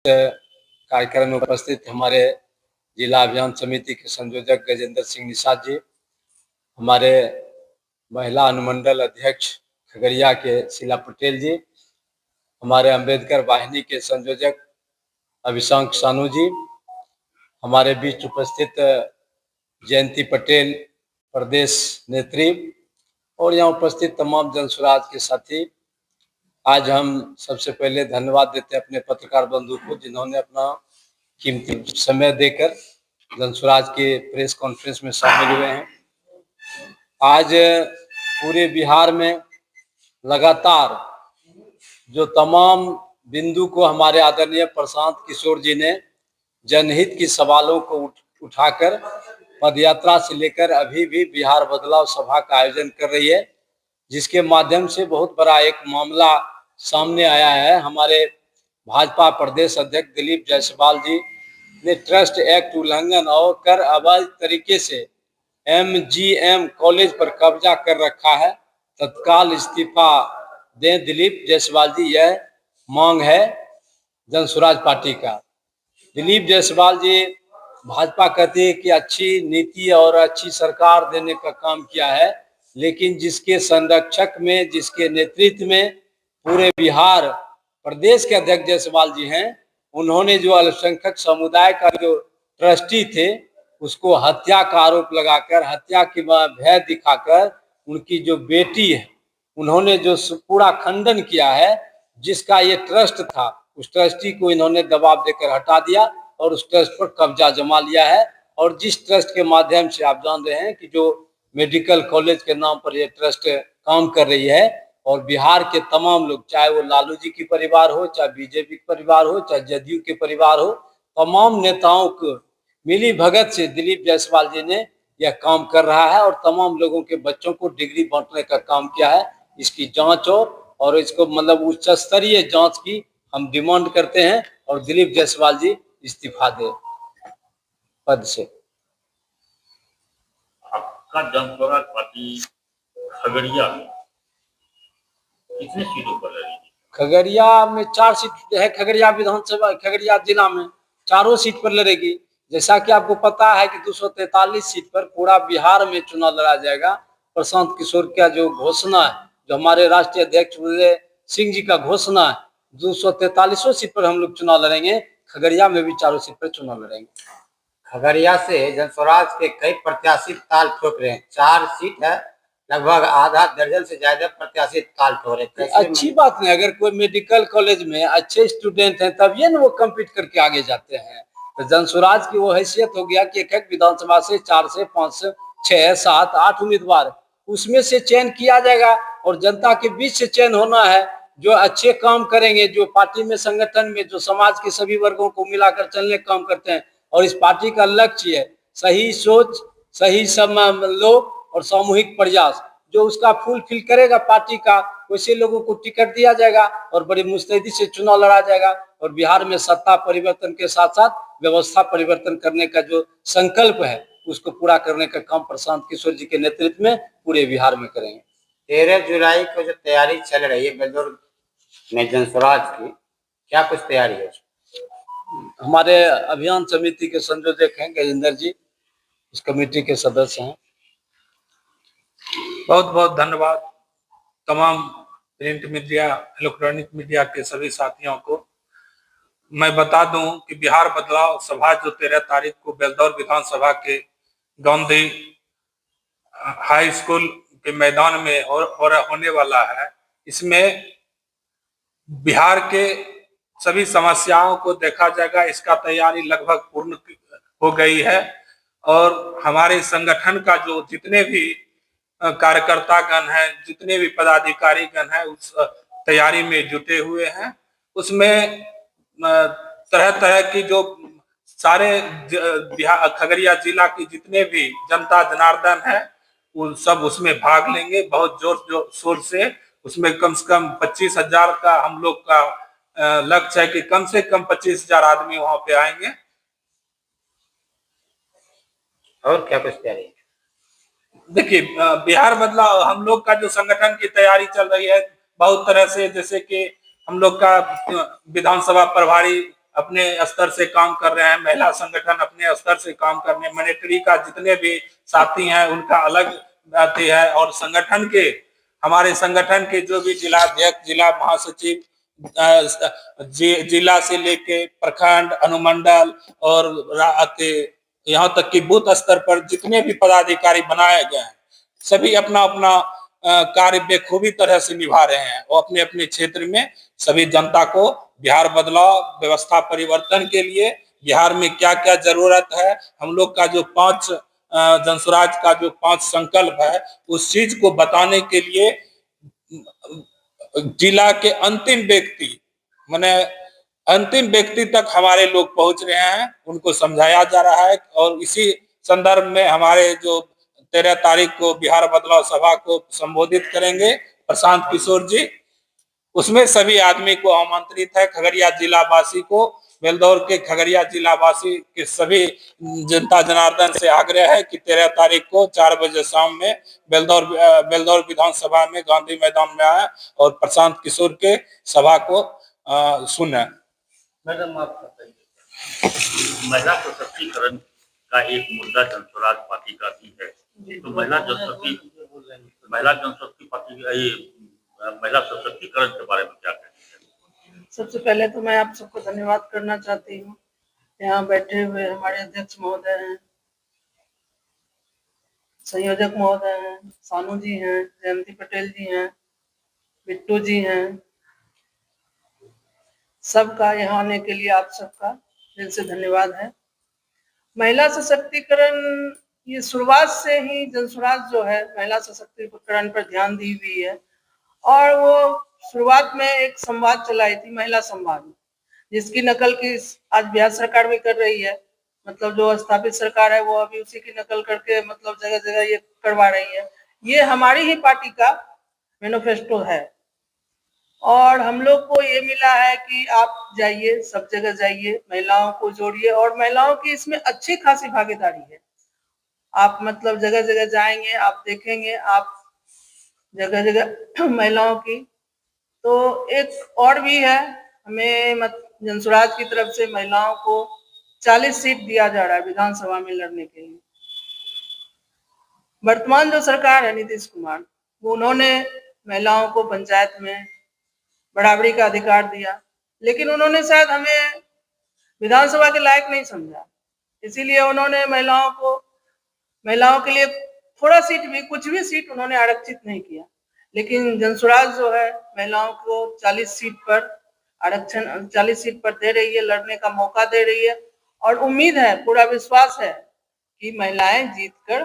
कार्यक्रम में उपस्थित हमारे जिला अभियान समिति के संयोजक गजेंद्र सिंह निषाद जी, हमारे महिला अनुमंडल अध्यक्ष खगड़िया के शीला पटेल जी, हमारे अंबेडकर वाहिनी के संयोजक अभिशंक सानू जी, हमारे बीच उपस्थित जयंती पटेल प्रदेश नेत्री और यहाँ उपस्थित तमाम जनसुराज के साथी। आज हम सबसे पहले धन्यवाद देते हैं अपने पत्रकार बंधु को, जिन्होंने अपना कीमती समय देकर जनसुराज के प्रेस कॉन्फ्रेंस में शामिल हुए हैं। आज पूरे बिहार में लगातार जो तमाम बिंदु को हमारे आदरणीय प्रशांत किशोर जी ने जनहित की सवालों को उठाकर पदयात्रा से लेकर अभी भी बिहार बदलाव सभा का आयोजन कर रही है, जिसके माध्यम से बहुत बड़ा एक मामला सामने आया है। हमारे भाजपा प्रदेश अध्यक्ष दिलीप जायसवाल जी ने ट्रस्ट एक्ट उल्लंघन और कर अवैध तरीके से MGM कॉलेज पर कब्जा कर रखा है। तत्काल इस्तीफा दें दिलीप जायसवाल जी, यह मांग है जनसुराज पार्टी का। दिलीप जायसवाल जी, भाजपा कहती है कि अच्छी नीति और अच्छी सरकार देने का काम किया है, लेकिन जिसके संरक्षक में, जिसके नेतृत्व में पूरे बिहार प्रदेश के अध्यक्ष जायसवाल जी हैं, उन्होंने जो अल्पसंख्यक समुदाय का जो ट्रस्टी थे उसको हत्या का आरोप लगाकर, हत्या की भय दिखाकर, उनकी जो बेटी है उन्होंने जो पूरा खंडन किया है। जिसका ये ट्रस्ट था उस ट्रस्टी को इन्होंने दबाव देकर हटा दिया और उस ट्रस्ट पर कब्जा जमा लिया है। और जिस ट्रस्ट के माध्यम से आप जान रहे हैं कि जो मेडिकल कॉलेज के नाम पर यह ट्रस्ट काम कर रही है, और बिहार के तमाम लोग, चाहे वो लालू जी की परिवार हो, चाहे बीजेपी के परिवार हो, चाहे जदयू के परिवार हो, तमाम नेताओं को मिली भगत से दिलीप जायसवाल जी ने यह काम कर रहा है और तमाम लोगों के बच्चों को डिग्री बांटने का काम किया है। इसकी जांच हो और इसको मतलब उच्च स्तरीय जांच की हम डिमांड करते हैं और दिलीप जायसवाल जी इस्तीफा दे पद से। आपका जनसुराज पार्टी खगड़िया में कितने सीटों पर लड़ेगी? खगड़िया में 4 सीट है। खगड़िया विधानसभा, खगड़िया जिला में 4 सीट पर लड़ेगी। जैसा कि आपको पता है कि 243 सीट पर पूरा बिहार में चुनाव लड़ा जाएगा। प्रशांत किशोर का जो घोषणा है, जो हमारे राष्ट्रीय अध्यक्ष उदय सिंह जी का घोषणा है, 243 सीट पर हम लोग चुनाव लड़ेंगे। खगड़िया में भी 4 सीट पर चुनाव लड़ेंगे। खगड़िया से जनसुराज के कई प्रत्याशी ताल ठोक रहे हैं। 4 सीट है, लगभग आधा दर्जन से ज्यादा प्रत्याशी ताल ठोक रहे हैं। अच्छी बात नहीं, अगर कोई मेडिकल कॉलेज में अच्छे स्टूडेंट हैं तभी ना वो कम्पीट करके आगे जाते हैं। तो जनसुराज की वो हैसियत हो गया कि एक विधानसभा से 4 से 5 से 6 7 8 उम्मीदवार, उसमें से चयन किया जाएगा और जनता के बीच से चयन होना है। जो अच्छे काम करेंगे, जो पार्टी में, संगठन में, जो समाज के सभी वर्गों को मिलाकर चलने का काम करते हैं, और इस पार्टी का लक्ष्य है सही सोच, सही लोग और सामूहिक प्रयास। जो उसका फुलफिल करेगा पार्टी का, वैसे लोगों को टिकट दिया जाएगा और बड़ी मुस्तैदी से चुनाव लड़ा जाएगा। और बिहार में सत्ता परिवर्तन के साथ साथ व्यवस्था परिवर्तन करने का जो संकल्प है उसको पूरा करने का काम प्रशांत किशोर जी के नेतृत्व में पूरे बिहार में करेंगे। 13 जुलाई को जो तैयारी चल रही है बेलदौर में जनसुराज की, क्या कुछ तैयारी है? हमारे अभियान समिति के संयोजक हैं गजेंद्र जी, इस कमेटी के सदस्य हैं। बहुत बहुत धन्यवाद तमाम प्रिंट मीडिया, इलेक्ट्रॉनिक मीडिया के सभी साथियों को। मैं बता दूं कि बिहार बदलाव सभा जो 13 तारीख को बेलदौर विधानसभा के गांधी हाई स्कूल के मैदान में होने वाला है, इसमें बिहार के सभी समस्याओं को देखा जाएगा। इसका तैयारी लगभग पूर्ण हो गई है और हमारे संगठन का जो जितने भी कार्यकर्ता गण है, जितने भी पदाधिकारी गण है, उस तैयारी में जुटे हुए हैं। उसमें तरह तरह की जो सारे खगड़िया जिला की जितने भी जनता जनार्दन है वो सब उसमें भाग लेंगे बहुत जोर शोर से। उसमें कम से कम 25,000 का हम लोग का लक्ष्य है कि कम से कम 25,000 आदमी वहां पे आएंगे। और क्या कुछ तैयारी? देखिए, बिहार बदलाव हम लोग का जो संगठन की तैयारी चल रही है बहुत तरह से, जैसे कि हम लोग का विधानसभा प्रभारी अपने स्तर से काम कर रहे हैं, महिला संगठन अपने स्तर से काम कर रहे हैं, मिलिट्री का जितने भी साथी हैं उनका अलग आती है, और संगठन के हमारे संगठन के जो भी जिलाध्यक्ष, जिला महासचिव, जिला से लेके प्रखंड, अनुमंडल और यहाँ तक कि बूथ स्तर पर जितने भी पदाधिकारी बनाए गए हैं, सभी अपना अपना कार्य बेखूबी तरह से निभा रहे हैं। वो अपने अपने क्षेत्र में सभी जनता को बिहार बदलाव, व्यवस्था परिवर्तन के लिए बिहार में क्या क्या जरूरत है, हम लोग का जो 5 जनसुराज का जो 5 संकल्प है, उस चीज को बताने के लिए जिला के अंतिम व्यक्ति तक हमारे लोग पहुंच रहे हैं, उनको समझाया जा रहा है। और इसी संदर्भ में हमारे जो 13 तारीख को बिहार बदलाव सभा को संबोधित करेंगे प्रशांत किशोर जी, उसमें सभी आदमी को आमंत्रित है। खगड़िया जिला वासी को, बेलदौर के खगड़िया जिला वासी के सभी जनता जनार्दन से आग्रह है कि 13 तारीख को 4 बजे शाम में बेलदौर विधानसभा में गांधी मैदान में आए और प्रशांत किशोर के सभा को सुने। मैडम, आप बताइए, महिला सशक्तिकरण का एक मुद्दा जनसुराज पार्टी का भी है, तो महिला सशक्तिकरण के बारे में क्या कहते हैं? सबसे पहले तो मैं आप सबको धन्यवाद करना चाहती हूँ। यहाँ बैठे हुए हमारे अध्यक्ष महोदय हैं, संयोजक महोदय हैं, सानू जी हैं, जयंती पटेल जी हैं, बिट्टू जी हैं, सबका यहाँ आने के लिए आप सबका दिल से धन्यवाद है। महिला सशक्तिकरण, ये शुरुआत से ही जनसुराज जो है महिला सशक्तिकरण पर ध्यान दी हुई है, और वो शुरुआत में एक संवाद चलाई थी, महिला संवाद, जिसकी नकल की आज बिहार सरकार भी कर रही है। मतलब जो स्थापित सरकार है वो अभी उसी की नकल करके मतलब जगह जगह ये करवा रही है। ये हमारी ही पार्टी का मैनिफेस्टो है, और हम लोग को ये मिला है कि आप जाइए, सब जगह जाइए, महिलाओं को जोड़िए, और महिलाओं की इसमें अच्छी खासी भागीदारी है। आप मतलब जगह जगह जाएंगे, आप देखेंगे, आप जगह जगह महिलाओं की। तो एक और भी है, हमें जनसुराज की तरफ से महिलाओं को 40 सीट दिया जा रहा है विधानसभा में लड़ने के लिए। वर्तमान जो सरकार है नीतीश कुमार, वो उन्होंने महिलाओं को पंचायत में बराबरी का अधिकार दिया, लेकिन उन्होंने शायद हमें विधानसभा के लायक नहीं समझा, इसीलिए उन्होंने महिलाओं के लिए थोड़ा सीट भी, कुछ भी सीट उन्होंने आरक्षित नहीं किया। लेकिन जनसुराज जो है महिलाओं को 40 सीट पर आरक्षण, 40 सीट पर दे रही है, लड़ने का मौका दे रही है, और उम्मीद है, पूरा विश्वास है कि महिलाएं जीतकर